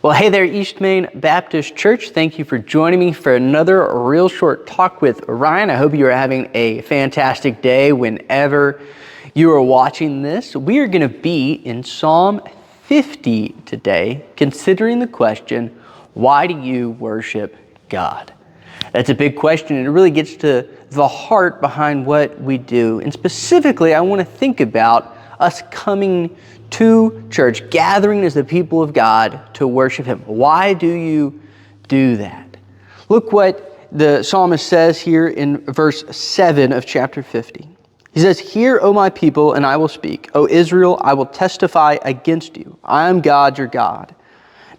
Well, hey there, East Main Baptist Church. Thank you for joining me for another real short talk with Ryan. I hope you are having a fantastic day whenever you are watching this. We are going to be in Psalm 50 today, considering the question, why do you worship God? That's a big question, and it really gets to the heart behind what we do. And specifically, I want to think about us coming to church, gathering as the people of God to worship Him. Why do you do that? Look what the psalmist says here in verse 7 of chapter 50. He says, "Hear, O my people, and I will speak. O Israel, I will testify against you. I am God, your God.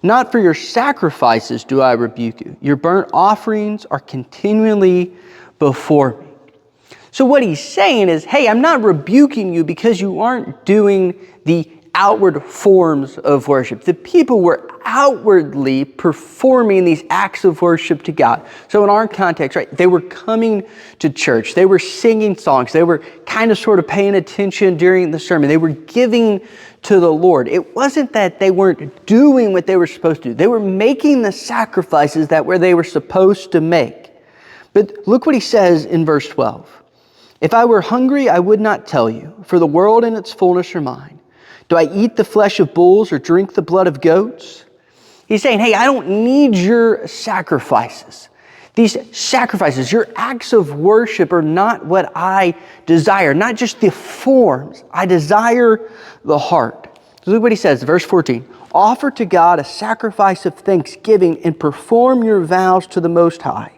Not for your sacrifices do I rebuke you. Your burnt offerings are continually before me." So what he's saying is, hey, I'm not rebuking you because you aren't doing the outward forms of worship. The people were outwardly performing these acts of worship to God. So in our context, right, they were coming to church. They were singing songs. They were kind of sort of paying attention during the sermon. They were giving to the Lord. It wasn't that they weren't doing what they were supposed to do. They were making the sacrifices that they were supposed to make. But look what he says in verse 12. "If I were hungry, I would not tell you, for the world and its fullness are mine. Do I eat the flesh of bulls or drink the blood of goats?" He's saying, hey, I don't need your sacrifices. These sacrifices, your acts of worship are not what I desire, not just the forms. I desire the heart. Look what he says, verse 14. "Offer to God a sacrifice of thanksgiving and perform your vows to the Most High.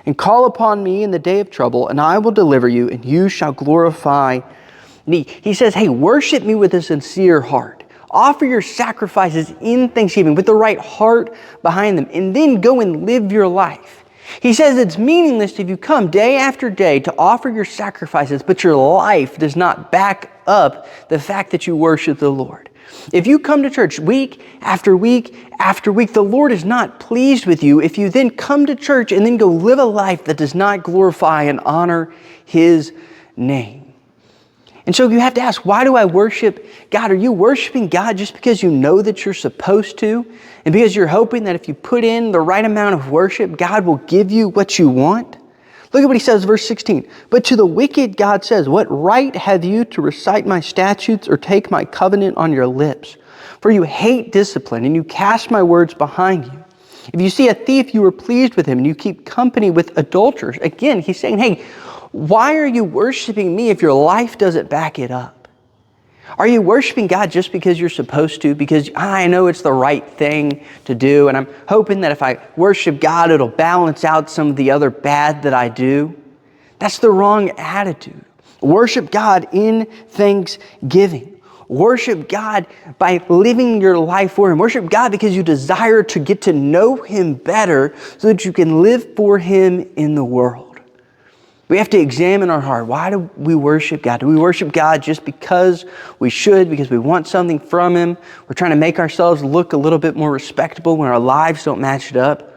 And call upon me in the day of trouble, and I will deliver you, and you shall glorify me." He says, hey, worship me with a sincere heart. Offer your sacrifices in thanksgiving with the right heart behind them, and then go and live your life. He says it's meaningless if you come day after day to offer your sacrifices, but your life does not back up the fact that you worship the Lord. If you come to church week after week after week, the Lord is not pleased with you if you then come to church and then go live a life that does not glorify and honor His name. And so you have to ask, why do I worship God? Are you worshiping God just because you know that you're supposed to? And because you're hoping that if you put in the right amount of worship, God will give you what you want? Look at what he says, verse 16. "But to the wicked God says, what right have you to recite my statutes or take my covenant on your lips? For you hate discipline and you cast my words behind you. If you see a thief, you are pleased with him and you keep company with adulterers." Again, he's saying, hey, why are you worshiping me if your life doesn't back it up? Are you worshiping God just because you're supposed to? Because I know it's the right thing to do, and I'm hoping that if I worship God, it'll balance out some of the other bad that I do? That's the wrong attitude. Worship God in thanksgiving. Worship God by living your life for Him. Worship God because you desire to get to know Him better so that you can live for Him in the world. We have to examine our heart. Why do we worship God? Do we worship God just because we should, because we want something from Him? We're trying to make ourselves look a little bit more respectable when our lives don't match it up?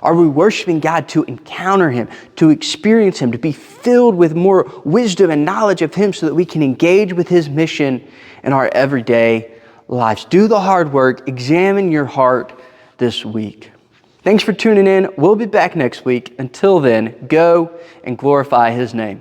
Are we worshiping God to encounter Him, to experience Him, to be filled with more wisdom and knowledge of Him so that we can engage with His mission in our everyday lives? Do the hard work. Examine your heart this week. Thanks for tuning in. We'll be back next week. Until then, go and glorify His name.